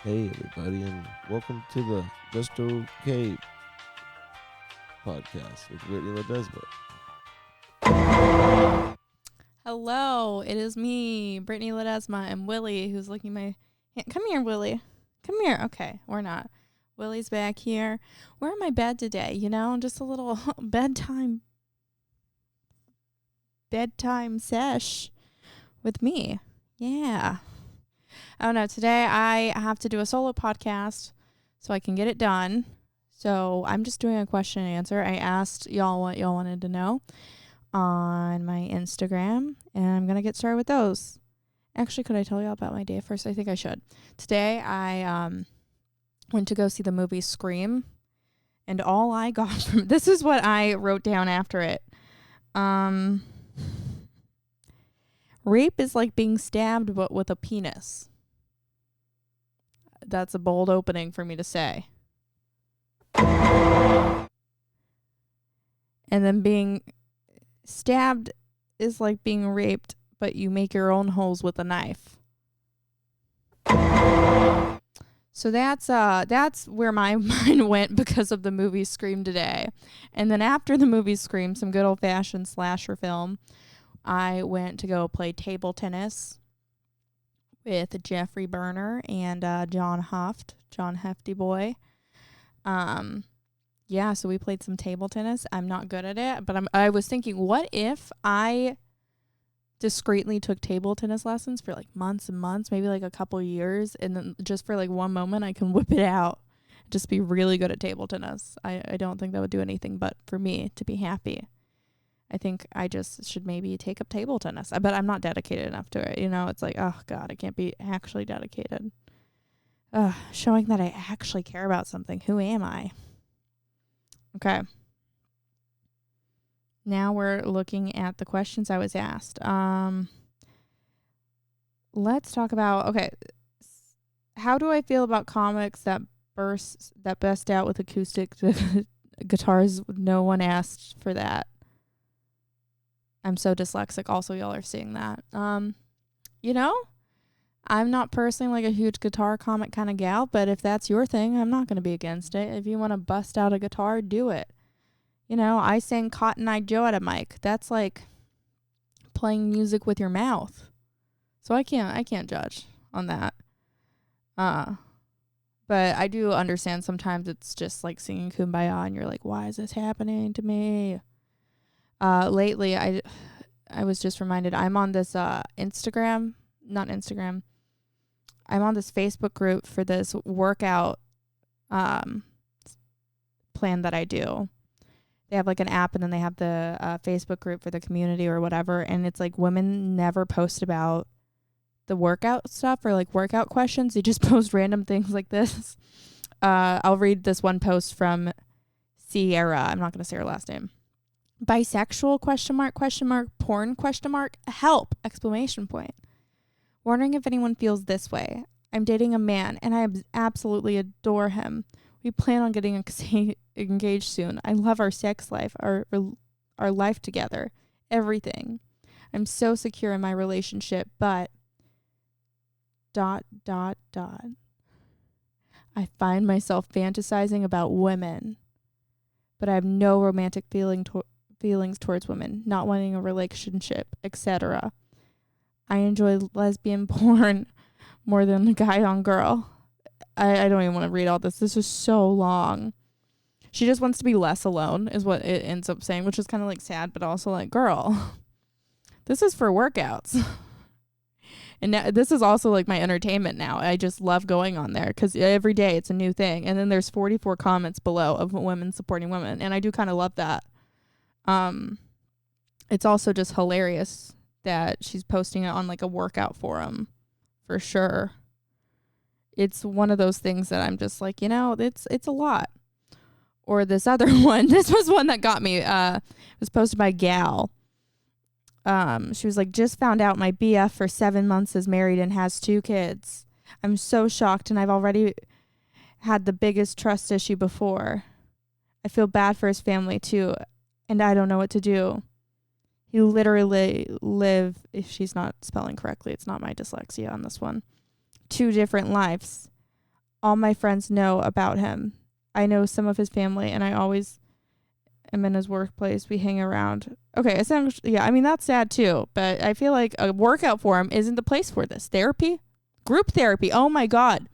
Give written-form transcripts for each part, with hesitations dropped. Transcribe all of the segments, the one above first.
Hey everybody, and welcome to the Just Okay podcast with Whitney Ledesma. Hello, it is me, Brittany Ledesma, and Willie, who's licking my hand. Come here, Willie. Come here. Okay, we're not. Willie's back here. We're in my bed today, just a little bedtime sesh with me. Yeah. Oh no, today I have to do a solo podcast so I can get it done. So I'm just doing a question and answer. I asked y'all what y'all wanted to know on my Instagram, and I'm going to get started with those. Actually, could I tell y'all about my day first? I think I should. Today I went to go see the movie Scream, and all I got from this is what I wrote down after it. Rape is like being stabbed but with a penis. That's a bold opening for me to say. And then being stabbed is like being raped, but you make your own holes with a knife. So that's where my mind went because of the movie Scream today. And then after the movie Scream, some good old-fashioned slasher film, I went to go play table tennis with Jeffrey Burner and John Hefty Boy. Yeah, so we played some table tennis. I'm not good at it, but I was thinking, what if I discreetly took table tennis lessons for like months and months, maybe like a couple years, and then just for like one moment I can whip it out, just be really good at table tennis. I don't think that would do anything but for me to be happy. I think I just should maybe take up table tennis. But I'm not dedicated enough to it. It's like, oh God, I can't be actually dedicated. Showing that I actually care about something. Who am I? Okay. Now we're looking at the questions I was asked. Let's talk about, okay, how do I feel about comics that bust out with acoustic guitars? No one asked for that. I'm so dyslexic. Also, y'all are seeing that. I'm not personally like a huge guitar comic kind of gal, but if that's your thing, I'm not going to be against it. If you want to bust out a guitar, do it. I sang Cotton Eye Joe at a mic. That's like playing music with your mouth. So I can't judge on that. But I do understand sometimes it's just like singing Kumbaya and you're like, why is this happening to me? Lately I was just reminded I'm on this I'm on this Facebook group for this workout plan that I do. They have like an app, and then they have the Facebook group for the community or whatever. And it's like women never post about the workout stuff or like workout questions. They just post random things like this. I'll read this one post from Sierra. I'm not going to say her last name. Bisexual ? Porn ? Help! ! Wondering if anyone feels this way. I'm dating a man, and I absolutely adore him. We plan on getting engaged soon. I love our sex life, our life together, everything. I'm so secure in my relationship, but ... I find myself fantasizing about women, but I have no romantic feelings towards women, not wanting a relationship, etc. I enjoy lesbian porn more than guy on girl. I don't even want to read all this. This is so long. She just wants to be less alone is what it ends up saying, which is kind of like sad, but also like, girl, this is for workouts. And now, this is also like my entertainment now. I just love going on there because every day it's a new thing. And then there's 44 comments below of women supporting women. And I do kind of love that. It's also just hilarious that she's posting it on like a workout forum for sure. It's one of those things that I'm just like, it's a lot. Or this other one. This was one that got me. It was posted by Gal. She was like, just found out my BF for 7 months is married and has 2 kids. I'm so shocked, and I've already had the biggest trust issue before. I feel bad for his family too, and I don't know what to do. He literally if she's not spelling correctly, it's not my dyslexia on this one, 2 different lives. all my friends know about him. I know some of his family, and I always am in his workplace. We hang around. Okay, yeah, I mean, that's sad too, but I feel like a workout forum isn't the place for this. Therapy? Group therapy. Oh my God.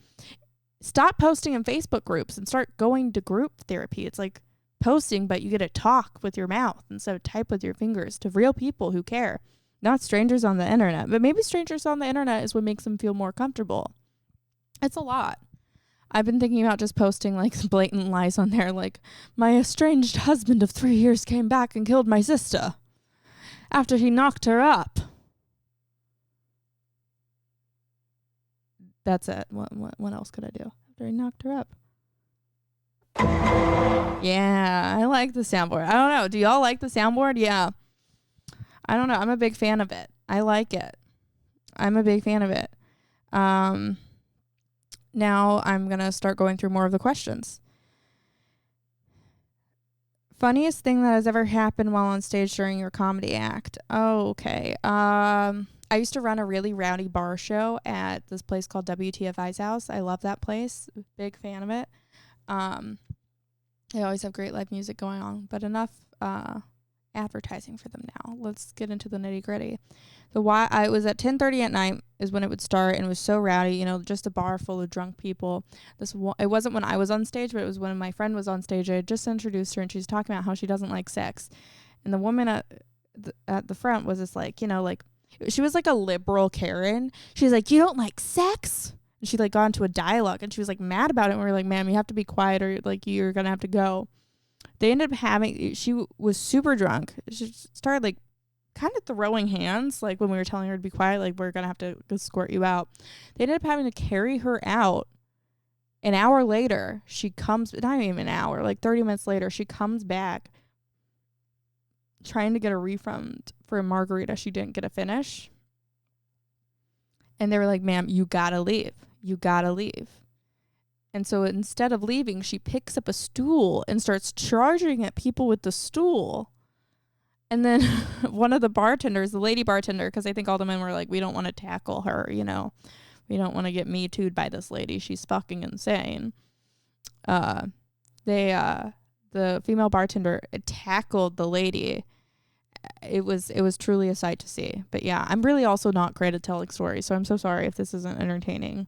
Stop posting in Facebook groups and start going to group therapy. It's like posting, but you get to talk with your mouth instead of type with your fingers to real people who care, not strangers on the internet. But maybe strangers on the internet is what makes them feel more comfortable. It's a lot. I've been thinking about just posting like blatant lies on there, like my estranged husband of 3 years came back and killed my sister after he knocked her up. That's it. What else could I do after he knocked her up? Yeah, I like the soundboard. I don't know. Do y'all like the soundboard? Yeah. I don't know. I'm a big fan of it. I like it. I'm a big fan of it. Now I'm going to start going through more of the questions. Funniest thing that has ever happened while on stage during your comedy act. Oh, okay. I used to run a really rowdy bar show at this place called WTFI's House. I love that place. Big fan of it. They always have great live music going on, but enough advertising for them now. Let's get into the nitty gritty. I was at 10:30 at night is when it would start, and it was so rowdy, you know, just a bar full of drunk people. It wasn't when I was on stage, but it was when my friend was on stage. I had just introduced her, and she's talking about how she doesn't like sex, and the woman at the front was just like, you know, like she was like a liberal Karen. She's like, you don't like sex? And she like got into a dialogue, and she was like mad about it. And we were like, ma'am, you have to be quiet, or like you're gonna have to go. They ended up she was super drunk. She started like kind of throwing hands, like when we were telling her to be quiet, like we're gonna have to escort you out. They ended up having to carry her out. An hour later, she comes, not even an hour, like 30 minutes later, she comes back trying to get a refund for a margarita she didn't get to finish. And they were like, ma'am, you gotta leave. You gotta leave. And so instead of leaving, she picks up a stool and starts charging at people with the stool. And then one of the bartenders, the lady bartender, because I think all the men were like, we don't want to tackle her, you know. We don't want to get Me Too'd by this lady. She's fucking insane. The female bartender tackled the lady. It was truly a sight to see. But yeah, I'm really also not great at telling stories, so I'm so sorry if this isn't entertaining.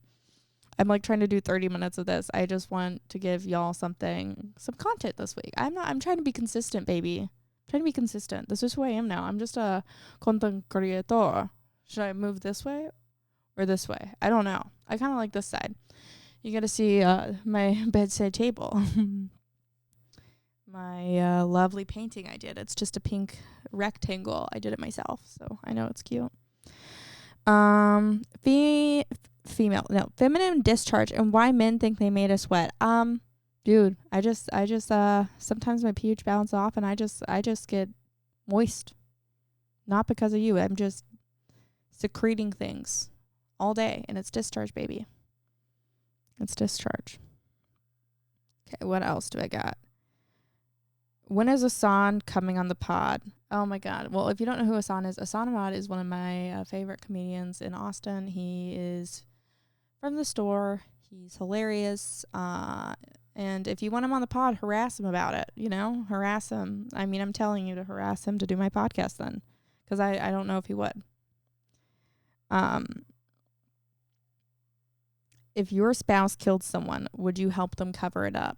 I'm like trying to do 30 minutes of this. I just want to give y'all some content this week. I'm trying to be consistent, baby. I'm trying to be consistent. This is who I am now. I'm just a content creator. Should I move this way or this way? I don't know. I kind of like this side. You got to see my bedside table. My lovely painting I did. It's just a pink rectangle. I did it myself, so I know it's cute. Feminine discharge and why men think they made us wet. Dude, I just sometimes my pH bounces off and I just get moist. Not because of you. I'm just secreting things all day, and it's discharge, baby. It's discharge. Okay, what else do I got? When is Hassan coming on the pod? Oh my God. Well, if you don't know who Hassan Ahmad is one of my favorite comedians in Austin. He is from the store. He's hilarious. And if you want him on the pod, harass him about it, you know, harass him. I mean, I'm telling you to harass him to do my podcast then, because I don't know if he would. If your spouse killed someone, would you help them cover it up?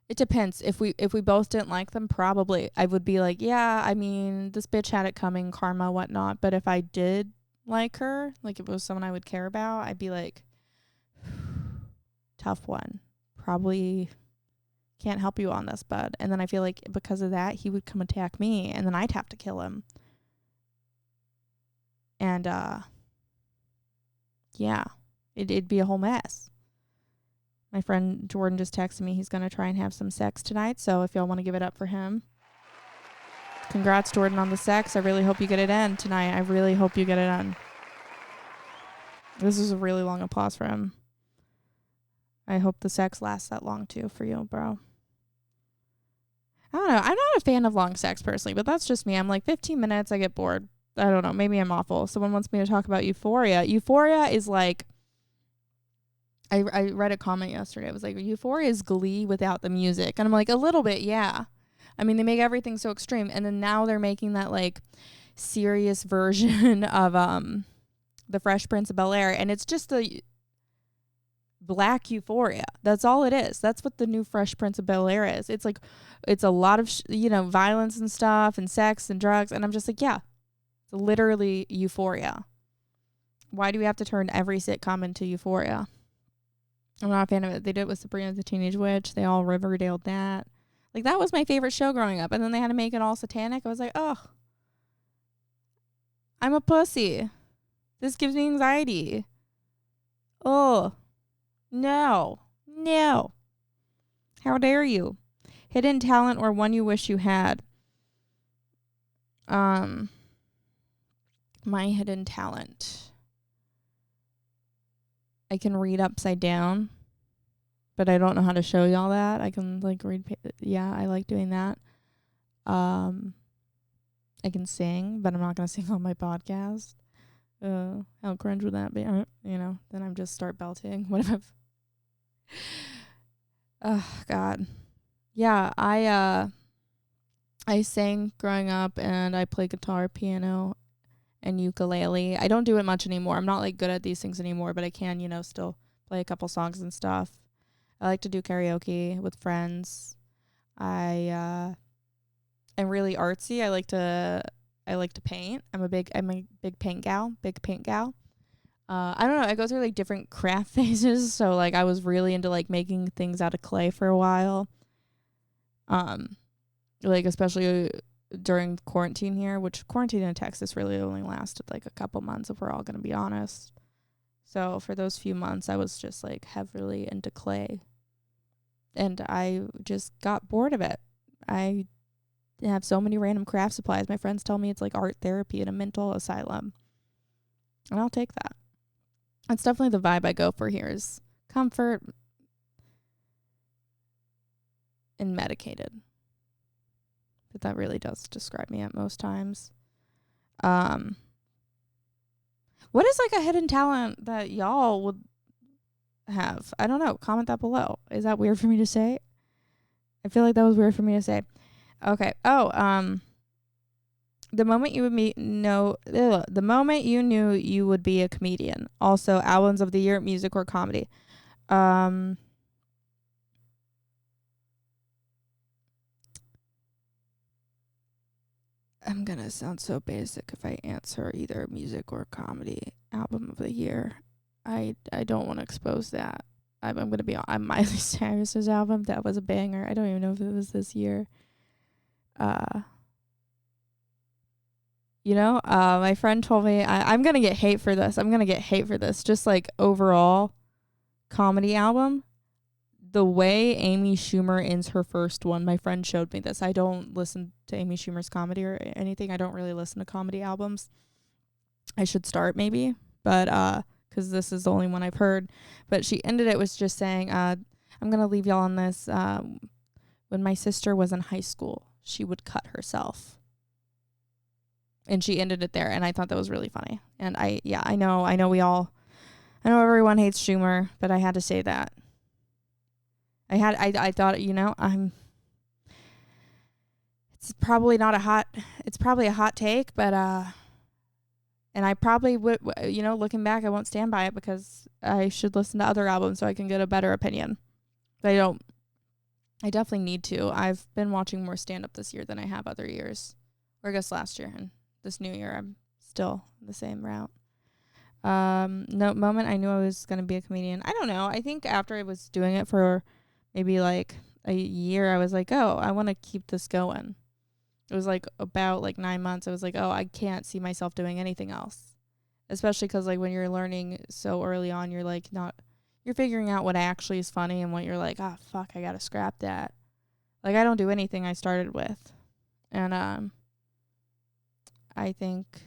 It depends. If we both didn't like them, probably I would be like, yeah, I mean, this bitch had it coming, karma, whatnot. But if I did like her, like if it was someone I would care about, I'd be like, tough one. Probably can't help you on this, bud. And then I feel like because of that, he would come attack me, and then I'd have to kill him. And yeah, it'd be a whole mess. My friend Jordan just texted me. He's going to try and have some sex tonight. So if y'all want to give it up for him. Congrats, Jordan, on the sex. I really hope you get it in tonight. I really hope you get it in. This is a really long applause for him. I hope the sex lasts that long, too, for you, bro. I don't know. I'm not a fan of long sex, personally, but that's just me. I'm like, 15 minutes, I get bored. I don't know. Maybe I'm awful. Someone wants me to talk about Euphoria. Euphoria is like I read a comment yesterday. It was like, Euphoria is Glee without the music. And I'm like, a little bit, yeah. I mean, they make everything so extreme. And then now they're making that, like, serious version of the Fresh Prince of Bel-Air. And it's just the black Euphoria. That's all it is. That's what the new Fresh Prince of Bel-Air is. It's like, it's a lot of, violence and stuff and sex and drugs. And I'm just like, yeah, it's literally Euphoria. Why do we have to turn every sitcom into Euphoria? I'm not a fan of it. They did it with Sabrina the Teenage Witch. They all Riverdale'd that. Like, that was my favorite show growing up. And then they had to make it all satanic. I was like, oh, I'm a pussy. This gives me anxiety. Oh, no. How dare you? Hidden talent or one you wish you had. My hidden talent. I can read upside down, but I don't know how to show y'all that. I can read. Yeah, I like doing that. I can sing, but I'm not going to sing on my podcast. How cringe would that be? Then I'm just start belting. What if I've... Oh, God. Yeah, I sang growing up, and I play guitar, piano, and ukulele. I don't do it much anymore. I'm not good at these things anymore, but I can, still play a couple songs and stuff. I like to do karaoke with friends. I am really artsy. I like to paint. I'm a big paint gal. I don't know. I go through different craft phases. So I was really into making things out of clay for a while. Especially during quarantine here, which quarantine in Texas really only lasted a couple months, if we're all going to be honest. So for those few months, I was just heavily into clay, and I just got bored of it. I have so many random craft supplies. My friends tell me it's like art therapy in a mental asylum, and I'll take that. That's definitely the vibe I go for here, is comfort and medicated. But that really does describe me at most times. What is a hidden talent that y'all would have? I don't know. Comment that below. Is that weird for me to say? I feel like that was weird for me to say. Okay. Oh, the moment you knew you would be a comedian. Also, albums of the year, music or comedy. I'm going to sound so basic if I answer either music or comedy album of the year. I don't want to expose that. I'm going to be on Miley Cyrus's album. That was a banger. I don't even know if it was this year. My friend told me, I'm going to get hate for this. Just overall comedy album. The way Amy Schumer ends her first one, my friend showed me this. I don't listen to Amy Schumer's comedy or anything. I don't really listen to comedy albums. I should start maybe, but because this is the only one I've heard. But she ended it with just saying, I'm going to leave y'all on this. When my sister was in high school, she would cut herself. And she ended it there, and I thought that was really funny. And I know everyone hates Schumer, but I had to say that. I thought, it's probably a hot take, but, and I probably would, looking back, I won't stand by it because I should listen to other albums so I can get a better opinion. But I definitely need to. I've been watching more stand-up this year than I have other years, or I guess last year, and this new year I'm still the same route. No moment I knew I was going to be a comedian. I don't know. I think after I was doing it for maybe a year, I was like, oh, I want to keep this going. It was about 9 months. I was like, oh, I can't see myself doing anything else. Especially because when you're learning so early on, you're you're figuring out what actually is funny and what you're fuck, I got to scrap that. I don't do anything I started with. And I think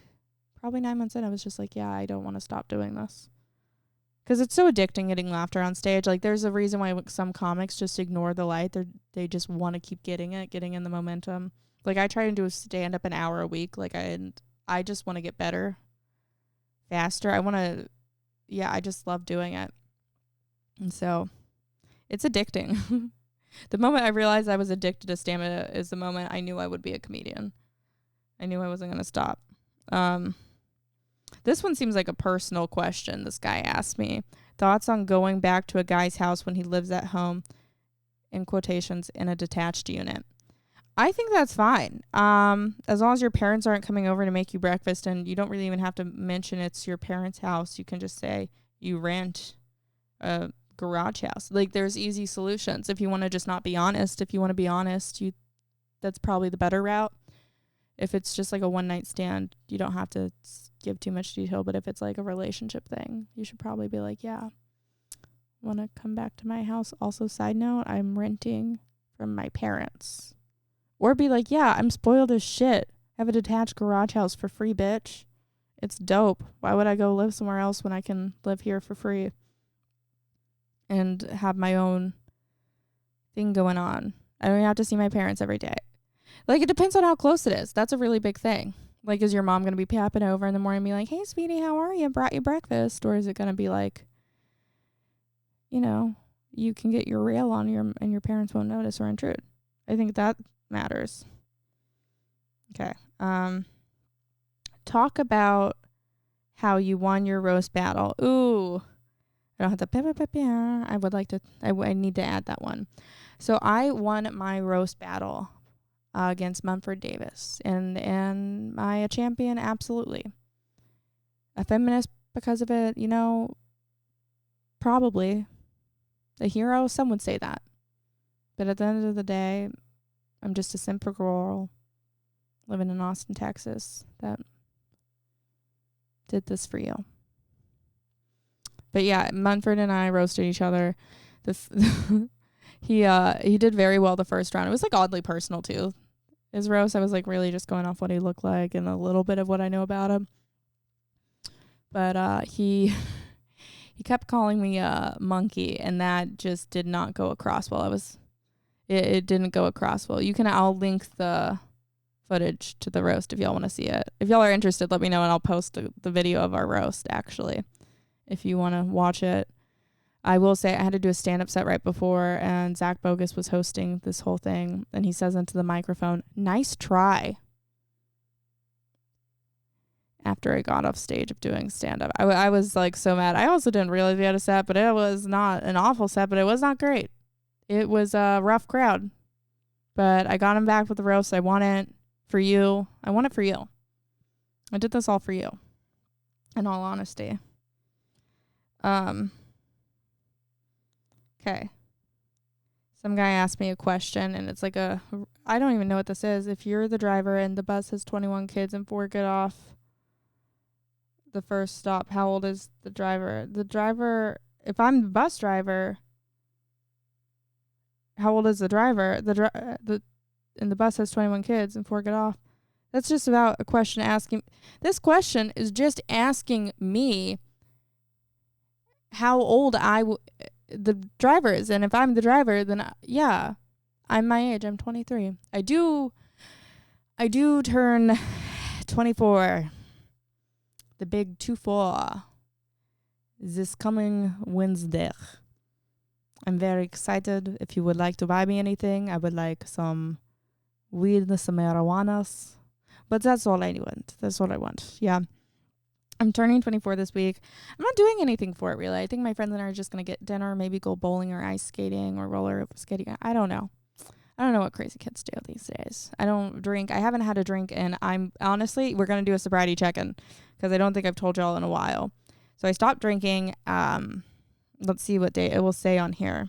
probably 9 months in, I was just yeah, I don't want to stop doing this. Because it's so addicting getting laughter on stage. There's a reason why some comics just ignore the light. They just want to keep getting in the momentum. I try to do a stand-up an hour a week. I just want to get better, faster. I just love doing it. And so it's addicting. The moment I realized I was addicted to stand-up is the moment I knew I would be a comedian. I knew I wasn't going to stop. This one seems like a personal question this guy asked me. Thoughts on going back to a guy's house when he lives at home, in quotations, in a detached unit. I think that's fine. As long as your parents aren't coming over to make you breakfast, and you don't really even have to mention it's your parents' house. You can just say you rent a garage house. Like, there's easy solutions. If you want to just not be honest, if you want to be honest, that's probably the better route. If it's just like a one night stand, you don't have to give too much detail. But if it's like a relationship thing, you should probably be like, yeah, want to come back to my house. Also, side note, I'm renting from my parents. Or be like, yeah, I'm spoiled as shit. I have a detached garage house for free, bitch. It's dope. Why would I go live somewhere else when I can live here for free and have my own thing going on? I don't have to see my parents every day. Like, it depends on how close it is. That's a really big thing. Like, is your mom going to be popping over in the morning and be like, hey, sweetie, how are you? Brought you breakfast. Or is it going to be like, you know, you can get your rail on and your parents won't notice or intrude. I think that matters. Okay. Talk about how you won your roast battle. Ooh. I don't have to. I would like to. I need to add that one. So I won my roast battle against Munford Davis, and am I a champion? Absolutely. A feminist because of it? You know, probably. A hero? Some would say that. But at the end of the day, I'm just a simple girl living in Austin, Texas that did this for you. But yeah, Munford and I roasted each other. He did very well the first round. It was like oddly personal too. His roast, I was like really just going off what he looked like and a little bit of what I know about him. But he kept calling me a monkey, and that just did not go across well. It didn't go across well. I'll link the footage to the roast if y'all want to see it. If y'all are interested, let me know, and I'll post the video of our roast actually, if you want to watch it. I will say I had to do a stand-up set right before, and Zach Bogus was hosting this whole thing, and he says into the microphone, "Nice try." After I got off stage of doing stand-up, I was like so mad. I also didn't realize we had a set, but it was not an awful set, but it was not great. It was a rough crowd, but I got him back with the roast. I want it for you. I want it for you. I did this all for you, in all honesty. Okay. Some guy asked me a question, and it's like I don't even know what this is. If you're the driver and the bus has 21 kids and 4 get off the first stop, how old is the driver? The driver, if I'm the bus driver, how old is the driver? And the bus has 21 kids and 4 get off. That's just about a question asking. This question is just asking me how old the driver is. And if I'm the driver, then yeah, I'm my age. I'm 23. I do turn 24. The big 2-4 this coming Wednesday. I'm very excited. If you would like to buy me anything, I would like some weed, some marijuanas. But that's all I want. That's all I want. Yeah. I'm turning 24 this week. I'm not doing anything for it, really. I think my friends and I are just going to get dinner, maybe go bowling or ice skating or roller skating. I don't know. I don't know what crazy kids do these days. I don't drink. I haven't had a drink, and honestly, we're going to do a sobriety check-in because I don't think I've told y'all in a while. So I stopped drinking. Let's see what day it will say on here.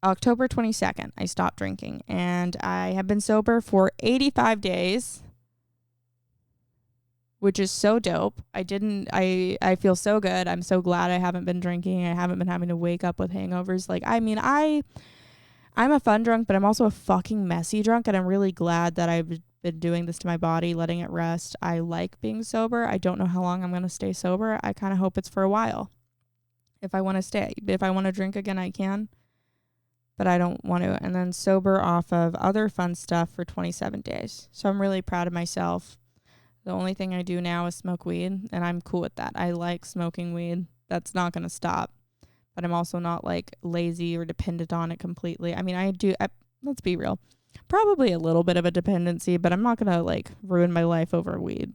October 22nd, I stopped drinking, and I have been sober for 85 days. Which is so dope. I feel so good. I'm so glad I haven't been drinking. I haven't been having to wake up with hangovers. Like, I mean, I'm a fun drunk, but I'm also a fucking messy drunk. And I'm really glad that I've been doing this to my body, letting it rest. I like being sober. I don't know how long I'm going to stay sober. I kind of hope it's for a while. If I want to stay. If I want to drink again, I can. But I don't want to. And then sober off of other fun stuff for 27 days. So I'm really proud of myself. The only thing I do now is smoke weed, and I'm cool with that. I like smoking weed. That's not going to stop. but I'm also not like lazy or dependent on it completely. I mean, let's be real. Probably a little bit of a dependency, but I'm not going to like ruin my life over weed.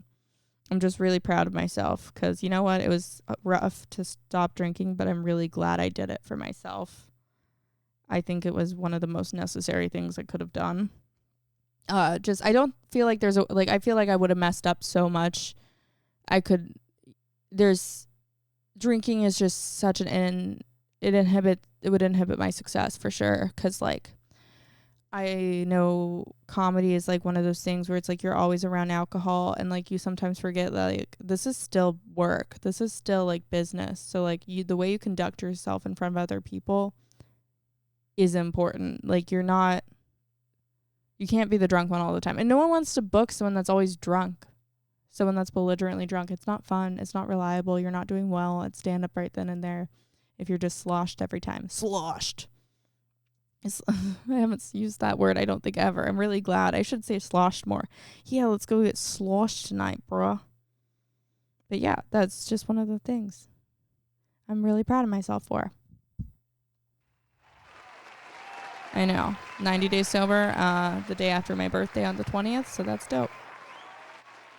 I'm just really proud of myself because you know what? It was rough to stop drinking, but I'm really glad I did it for myself. I think it was one of the most necessary things I could have done. I don't feel like I feel like I would have messed up so much. Drinking is just such it would inhibit my success for sure. Cause like, I know comedy is like one of those things where it's like you're always around alcohol and like you sometimes forget that like this is still work. This is still like business. So like the way you conduct yourself in front of other people is important. Like you can't be the drunk one all the time. And no one wants to book someone that's always drunk. Someone that's belligerently drunk. It's not fun. It's not reliable. You're not doing well at stand up right then and there if you're just sloshed every time. Sloshed. I haven't used that word, I don't think, ever. I'm really glad. I should say sloshed more. Yeah, let's go get sloshed tonight, bruh. But yeah, that's just one of the things I'm really proud of myself for. I know. 90 days sober, the day after my birthday on the 20th, so that's dope.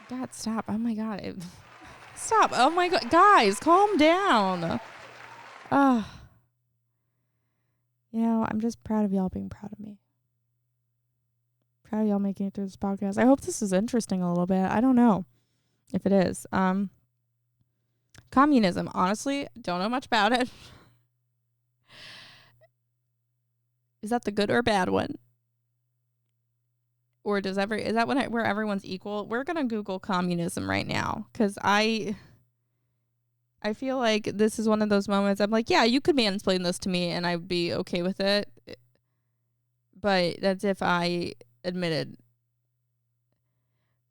God, stop. Oh my God. Stop. Oh my God. Guys, calm down. You know, I'm just proud of y'all being proud of me. Proud of y'all making it through this podcast. I hope this is interesting a little bit. I don't know if it is. Communism. Honestly, don't know much about it. Is that the good or bad one? Or is that where everyone's equal? We're going to Google communism right now because I feel like this is one of those moments I'm like, yeah, you could mansplain this to me and I'd be okay with it. But that's if I admitted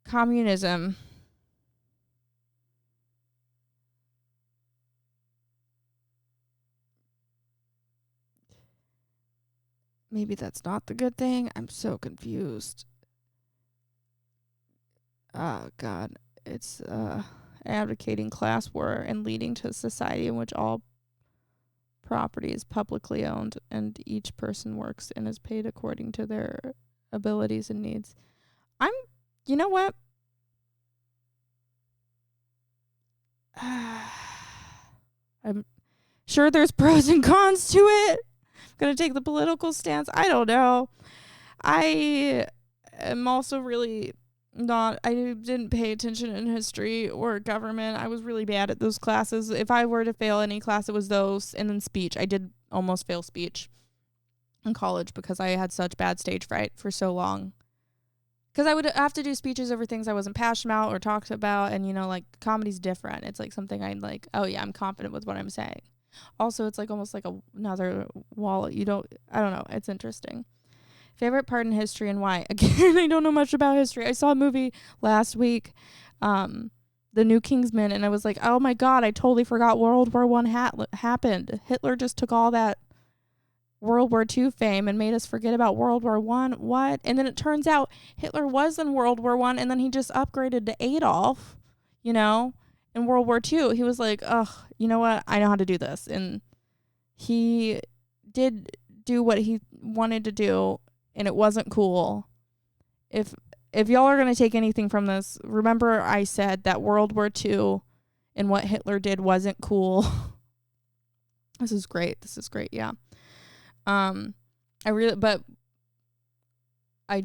communism. Maybe that's not the good thing. I'm so confused. Oh, God. It's advocating class war and leading to a society in which all property is publicly owned and each person works and is paid according to their abilities and needs. You know what? I'm sure there's pros and cons to it. I'm going to take the political stance. I don't know. I am also really I didn't pay attention in history or government. I was really bad at those classes. If I were to fail any class, it was those. And then speech. I did almost fail speech in college because I had such bad stage fright for so long. Because I would have to do speeches over things I wasn't passionate about or talked about. And, you know, like, comedy's different. It's like something I'm like, oh, yeah, I'm confident with what I'm saying. Also, it's like almost like another wall. I don't know. It's interesting. Favorite part in history and why? Again, I don't know much about history. I saw a movie last week, The New Kingsman, and I was like, oh my God, I totally forgot World War I happened. Hitler just took all that World War II fame and made us forget about World War I. What? And then it turns out Hitler was in World War I, and then he just upgraded to Adolf, you know, in World War II. He was like, ugh, you know what? I know how to do this. And he did do what he wanted to do. And it wasn't cool. If y'all are going to take anything from this, remember I said that World War II and what Hitler did wasn't cool. This is great, yeah. I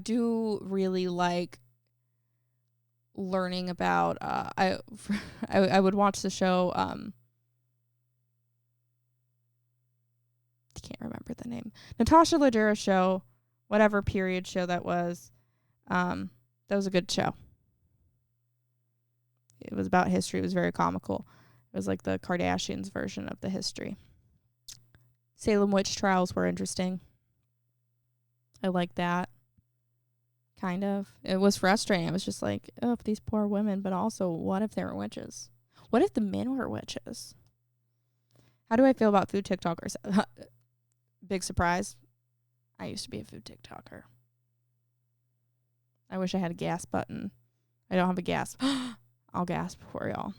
do really like learning about I would watch the show I can't remember the name. Natasha Leggero show. Whatever period show that was. That was a good show. It was about history. It was very comical. It was like the Kardashians version of the history. Salem witch trials were interesting. I liked that. Kind of. It was frustrating. I was just like, oh, these poor women, but also, what if they were witches? What if the men were witches? How do I feel about food TikTokers? Big surprise. I used to be a food TikToker. I wish I had a gas button. I don't have a gas. I'll gasp for y'all.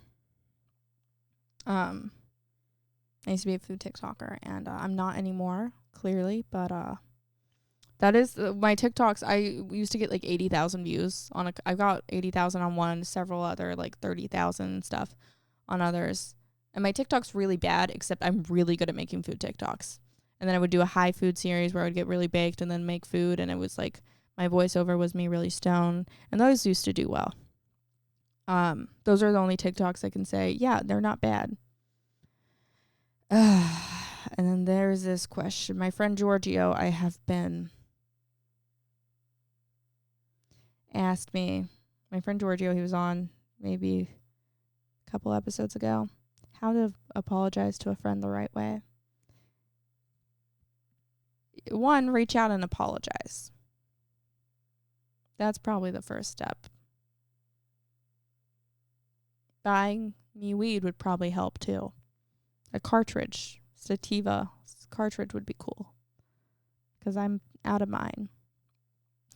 I used to be a food TikToker, and I'm not anymore, clearly, but that is my TikToks. I used to get like 80,000 views on I got 80,000 on one, several other like 30,000 and stuff on others. And my TikTok's really bad, except I'm really good at making food TikToks. And then I would do a high food series where I would get really baked and then make food, and it was like my voiceover was me really stoned, and those used to do well. Those are the only TikToks I can say, yeah, they're not bad. And then there's this question. My friend Giorgio, asked me, my friend Giorgio, he was on maybe a couple episodes ago, how to apologize to a friend the right way. 1, reach out and apologize. That's probably the first step. Buying me weed would probably help too. A cartridge, sativa cartridge would be cool, because I'm out of mine,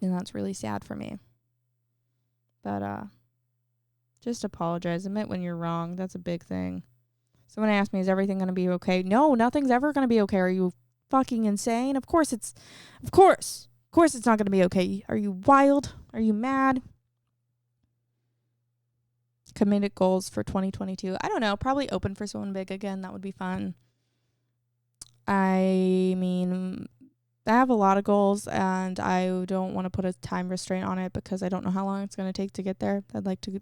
and that's really sad for me. But just apologize. Admit when you're wrong. That's a big thing. Someone asked me, is everything going to be okay? No, nothing's ever going to be okay. Are you fucking insane? Of course it's not going to be okay. Are you wild? Are you mad? Committed goals for 2022. I don't know. Probably open for someone big again. That would be fun. I mean, I have a lot of goals, and I don't want to put a time restraint on it because I don't know how long it's going to take to get there. I'd like to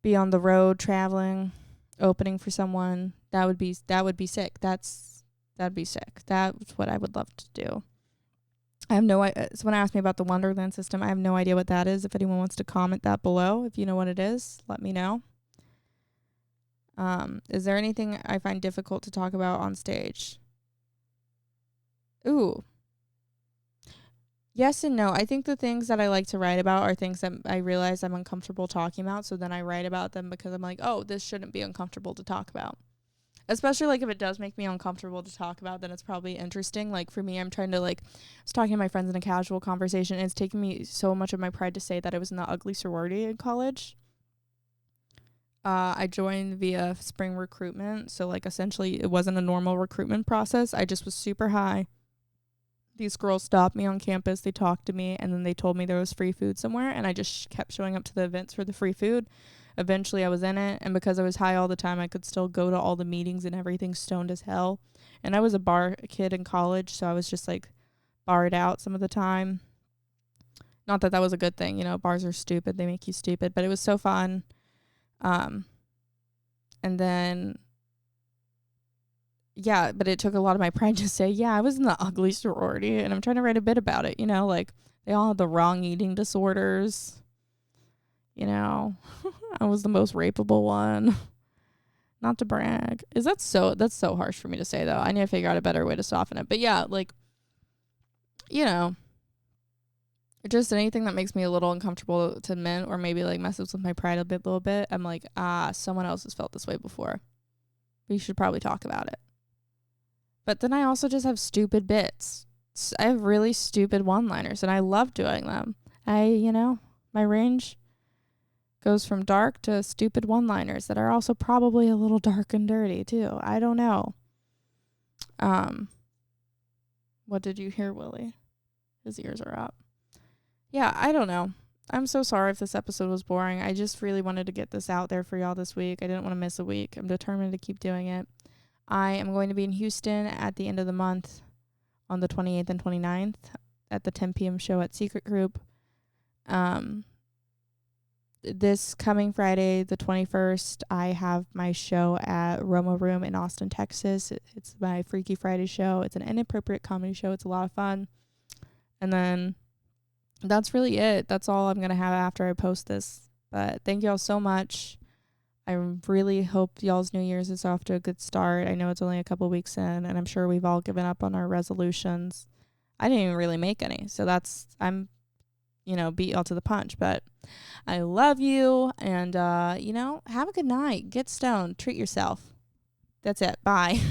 be on the road traveling, opening for someone. That would be sick. That'd be sick. That's what I would love to do. I have no idea. Someone asked me about the Wonderland System. I have no idea what that is. If anyone wants to comment that below, if you know what it is, let me know. Is there anything I find difficult to talk about on stage? Ooh. Yes and no. I think the things that I like to write about are things that I realize I'm uncomfortable talking about, so then I write about them because I'm like, oh, this shouldn't be uncomfortable to talk about. Especially, like, if it does make me uncomfortable to talk about, then it's probably interesting. Like, for me, I'm trying to, like, I was talking to my friends in a casual conversation, and it's taking me so much of my pride to say that I was in the ugly sorority in college. I joined via spring recruitment, so, like, essentially, it wasn't a normal recruitment process. I just was super high. These girls stopped me on campus, they talked to me, and then they told me there was free food somewhere, and I just kept showing up to the events for the free food. Eventually I was in it, and because I was high all the time, I could still go to all the meetings and everything stoned as hell. And I was a bar kid in college, so I was just like barred out some of the time. Not that that was a good thing, you know, bars are stupid, they make you stupid, but it was so fun. And then, yeah, but it took a lot of my pride to say, yeah, I was in the ugly sorority, and I'm trying to write a bit about it, you know, like they all had the wrong eating disorders. You know, I was the most rapeable one. Not to brag. That's so harsh for me to say, though. I need to figure out a better way to soften it. But yeah, like, you know, just anything that makes me a little uncomfortable to admit, or maybe like messes with my pride a little bit. I'm like, someone else has felt this way before. We should probably talk about it. But then I also just have stupid bits. I have really stupid one-liners, and I love doing them. My range goes from dark to stupid one-liners that are also probably a little dark and dirty too. I don't know. What did you hear, Willie? His ears are up. Yeah, I don't know. I'm so sorry if this episode was boring. I just really wanted to get this out there for y'all this week. I didn't want to miss a week. I'm determined to keep doing it. I am going to be in Houston at the end of the month on the 28th and 29th at the 10 p.m. show at Secret Group. This coming Friday, the 21st, I have my show at Roma Room in Austin, Texas. It's my Freaky Friday show. It's an inappropriate comedy show. It's a lot of fun. And then that's really it. That's all I'm going to have after I post this. But thank y'all so much. I really hope y'all's New Year's is off to a good start. I know it's only a couple weeks in, and I'm sure we've all given up on our resolutions. I didn't even really make any. So I'm beat y'all to the punch. But I love you, and, have a good night. Get stoned. Treat yourself. That's it. Bye.